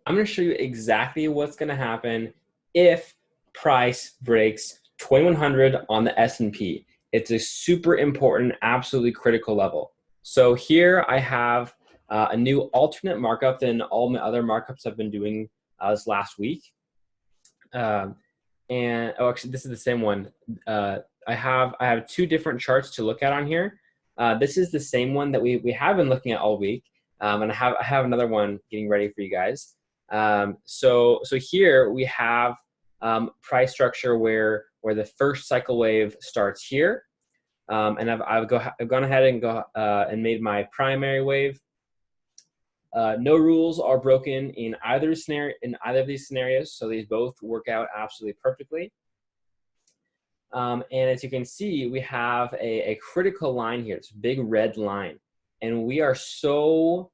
I'm going to show you exactly what's going to happen if price breaks 2100 on the S&P. It's a super important, absolutely critical level. So here I have a new alternate markup than all my other markups I've been doing this last week. And oh, actually, this is the same one. I have two different charts to look at on here. This is the same one that we have been looking at all week, and I have another one getting ready for you guys. So here we have price structure where the first cycle wave starts here, and I've gone ahead and and made my primary wave. No rules are broken in either of these scenarios, so these both work out absolutely perfectly. And as you can see, we have a critical line here, this big red line, and we are so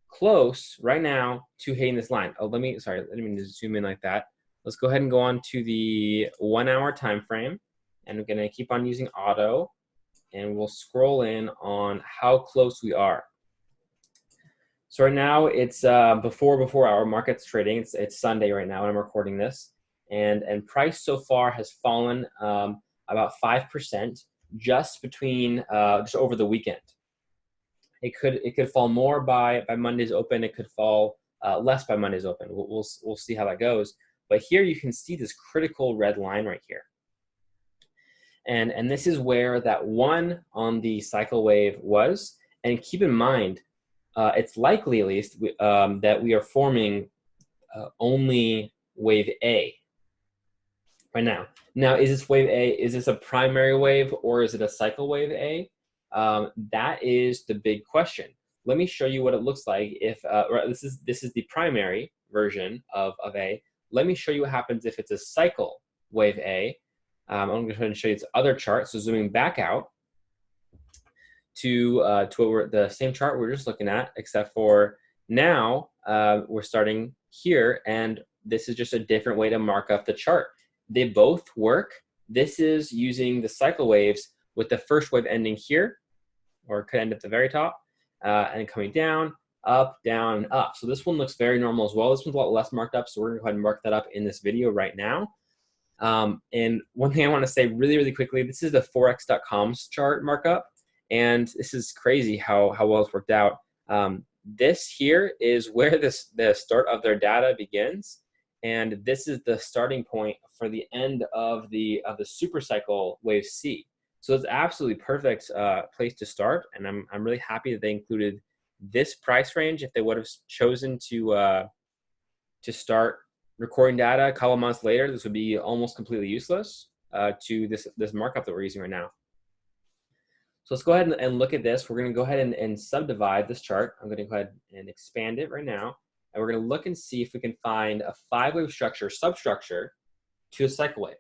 close right now to hitting this line. Oh, let me just zoom in like that. Let's go ahead and go on to the 1 hour time frame, and I'm gonna keep on using auto, and we'll scroll in on how close we are. So right now it's before our market's trading. It's Sunday right now when I'm recording this, and price so far has fallen about 5% just between just over the weekend. It could fall more by Monday's open. It could fall less by Monday's open. We'll see how that goes. But here you can see this critical red line right here, and this is where that one on the cycle wave was. And keep in mind, it's likely at least that we are forming only wave A right now. Now, is this wave A, is this a primary wave or is it a cycle wave A? That is the big question. Let me show you what it looks like if, this is the primary version of A. Let me show you what happens if it's a cycle wave A. I'm going to go ahead and show you its other chart. So zooming back out to the same chart we were just looking at, except for now we're starting here, and this is just a different way to mark up the chart. They both work. This is using the cycle waves with the first wave ending here, or it could end at the very top, and coming down, up, down, and up. So this one looks very normal as well. This one's a lot less marked up, so we're gonna go ahead and mark that up in this video right now. And one thing I want to say really, really quickly, this is the Forex.com's chart markup. And this is crazy how well it's worked out. This here is where the start of their data begins, and this is the starting point for the end of the super cycle wave C. So it's absolutely perfect place to start, and I'm really happy that they included this price range. If they would have chosen to start recording data a couple months later, this would be almost completely useless to this markup that we're using right now. So let's go ahead and look at this. We're going to go ahead and subdivide this chart. I'm going to go ahead and expand it right now. And we're going to look and see if we can find a 5-wave structure, substructure, to a cycle wave.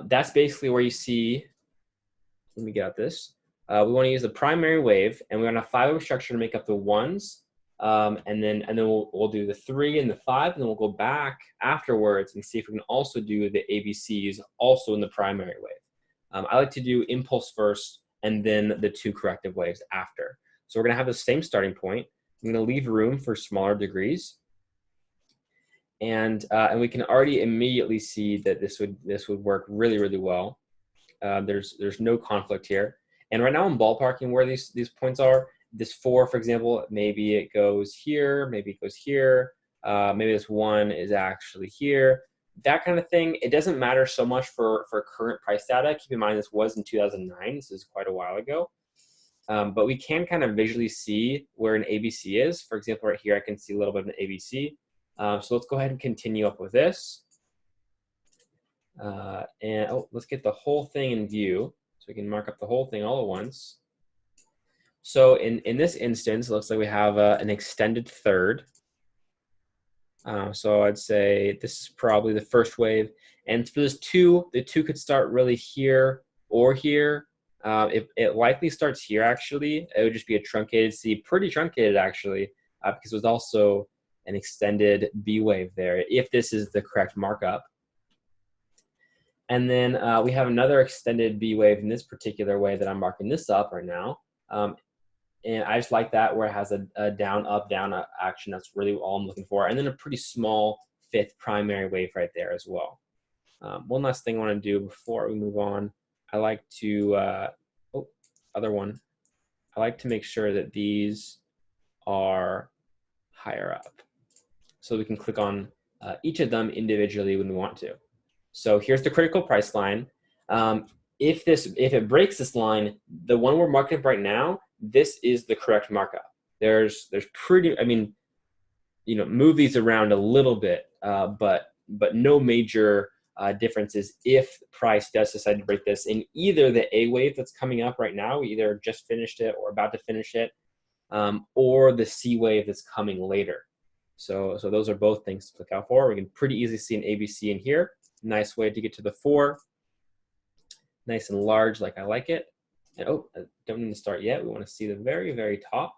That's basically where you see, let me get out this. We want to use the primary wave, and we want a 5-wave structure to make up the ones. And then we'll do the 3 and the 5, and then we'll go back afterwards and see if we can also do the ABCs also in the primary wave. I like to do impulse first, and then the 2 corrective waves after. So we're going to have the same starting point. I'm going to leave room for smaller degrees, and we can already immediately see that this would work really, really well. There's no conflict here, and right now I'm ballparking where these points are. This 4, for example, maybe it goes here, maybe it goes here, maybe this 1 is actually here. That kind of thing. It doesn't matter so much for current price data. Keep in mind this was in 2009. This is quite a while ago. But we can kind of visually see where an ABC is. For example, right here, I can see a little bit of an ABC. So let's go ahead and continue up with this. Let's get the whole thing in view so we can mark up the whole thing all at once. So in this instance, it looks like we have an extended third. So I'd say this is probably the first wave. And for this 2, the 2 could start really here or here. It likely starts here, actually. It would just be a truncated C, pretty truncated, actually, because it was also an extended B wave there, if this is the correct markup. And then we have another extended B wave in this particular way that I'm marking this up right now. And I just like that where it has a down, up, down action. That's really all I'm looking for. And then a pretty small fifth primary wave right there as well. One last thing I want to do before we move on. I like to, other one. I like to make sure that these are higher up. So we can click on each of them individually when we want to. So here's the critical price line. If it breaks this line, the one we're marking up right now, this is the correct markup. There's pretty, I mean, you know, move these around a little bit, but no major differences if price does decide to break this in either the A wave that's coming up right now, we either just finished it or about to finish it, or the C wave that's coming later. So those are both things to look out for. We can pretty easily see an ABC in here. Nice way to get to the 4. Nice and large, like I like it. And I don't need to start yet. We want to see the very, very top.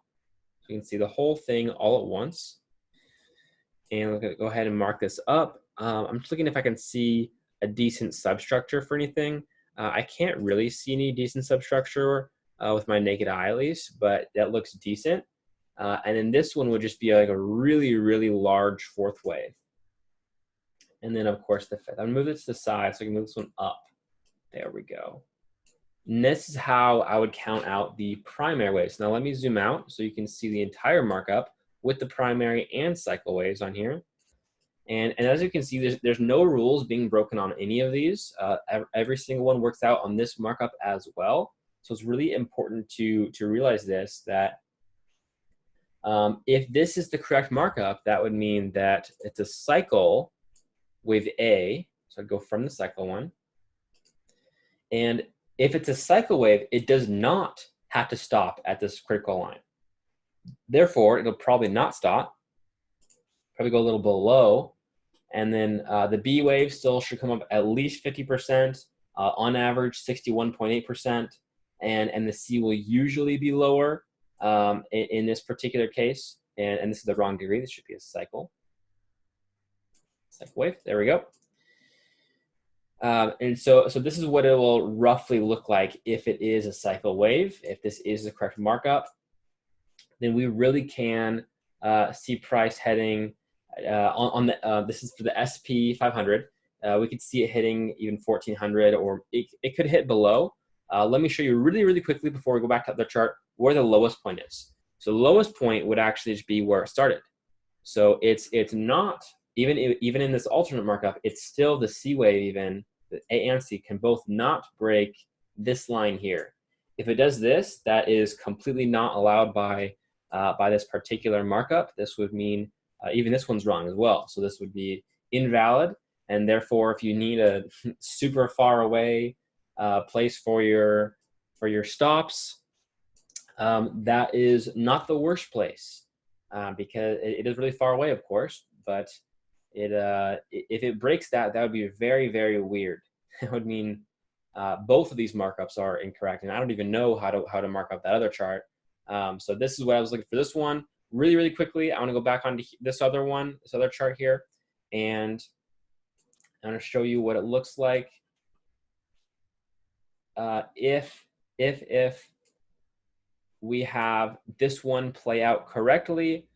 So you can see the whole thing all at once. And we're going to go ahead and mark this up. I'm just looking if I can see a decent substructure for anything. I can't really see any decent substructure with my naked eye at least, but that looks decent. And then this one would just be like a really, really large fourth wave. And then, of course, the fifth. I'm going to move this to the side so I can move this one up. There we go. And this is how I would count out the primary waves. Now, let me zoom out so you can see the entire markup with the primary and cycle waves on here. And as you can see, there's no rules being broken on any of these. Every single one works out on this markup as well. So it's really important to realize this, that if this is the correct markup, that would mean that it's a cycle wave A. So I'd go from the cycle one. And if it's a cycle wave, it does not have to stop at this critical line. Therefore, it'll probably not stop, probably go a little below. And then the B wave still should come up at least 50%, on average 61.8%. And the C will usually be lower in this particular case. And this is the wrong degree. This should be a cycle wave. There we go. And so this is what it will roughly look like if it is a cycle wave. If this is the correct markup, then we really can see price heading on the, this is for the SP500. We could see it hitting even 1400, or it could hit below. Let me show you really, really quickly before we go back to the chart where the lowest point is. So the lowest point would actually just be where it started. So it's not, even in this alternate markup, it's still the C wave even. The A and C can both not break this line here. If it does this, that is completely not allowed by this particular markup. This would mean even this one's wrong as well. So this would be invalid, and therefore, if you need a super far away place for your stops, that is not the worst place because it is really far away, of course, but if it breaks that would be very, very weird. It would mean both of these markups are incorrect, and I don't even know how to mark up that other chart. So this is what I was looking for this one. Really, really quickly, I want to go back onto this other one, this other chart here, and I'm going to show you what it looks like if we have this one play out correctly.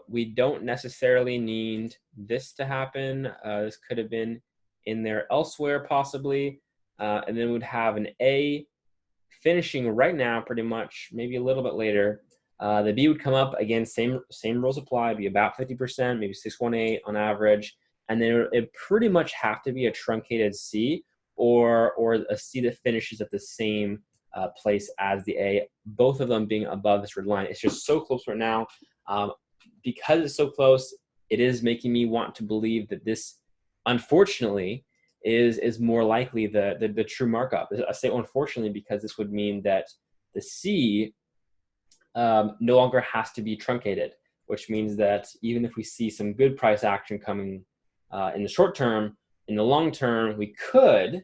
We don't necessarily need this to happen. This could have been in there elsewhere possibly. And then we'd have an A finishing right now pretty much, maybe a little bit later. The B would come up, again, same rules apply, be about 50%, maybe 618 on average. And then it pretty much have to be a truncated C or a C that finishes at the same place as the A, both of them being above this red line. It's just so close right now. Because it's so close, it is making me want to believe that this, unfortunately, is more likely the true markup. I say unfortunately because this would mean that the C no longer has to be truncated, which means that even if we see some good price action coming in the short term, in the long term, we could,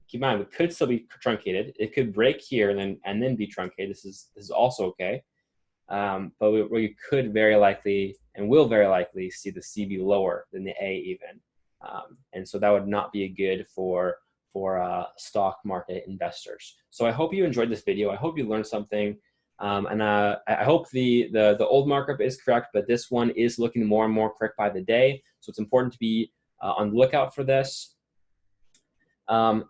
keep in mind, we could still be truncated. It could break here and then be truncated. This is also okay. But we could very likely and will very likely see the C be lower than the A even. And so that would not be good for stock market investors. So I hope you enjoyed this video. I hope you learned something. I hope the old markup is correct, but this one is looking more and more correct by the day. So it's important to be on the lookout for this. One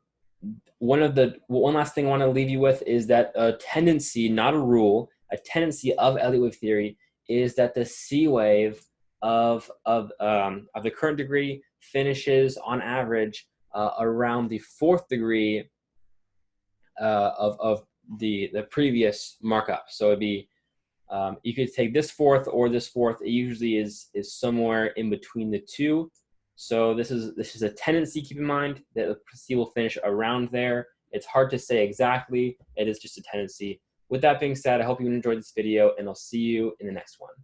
last thing I want to leave you with is that a tendency, not a rule, a tendency of Elliott wave theory is that the C wave of the current degree finishes on average around the fourth degree of the previous markup. So it'd be you could take this fourth or this fourth. It usually is somewhere in between the two. So this is a tendency. Keep in mind that the C will finish around there. It's hard to say exactly. It is just a tendency. With that being said, I hope you enjoyed this video, and I'll see you in the next one.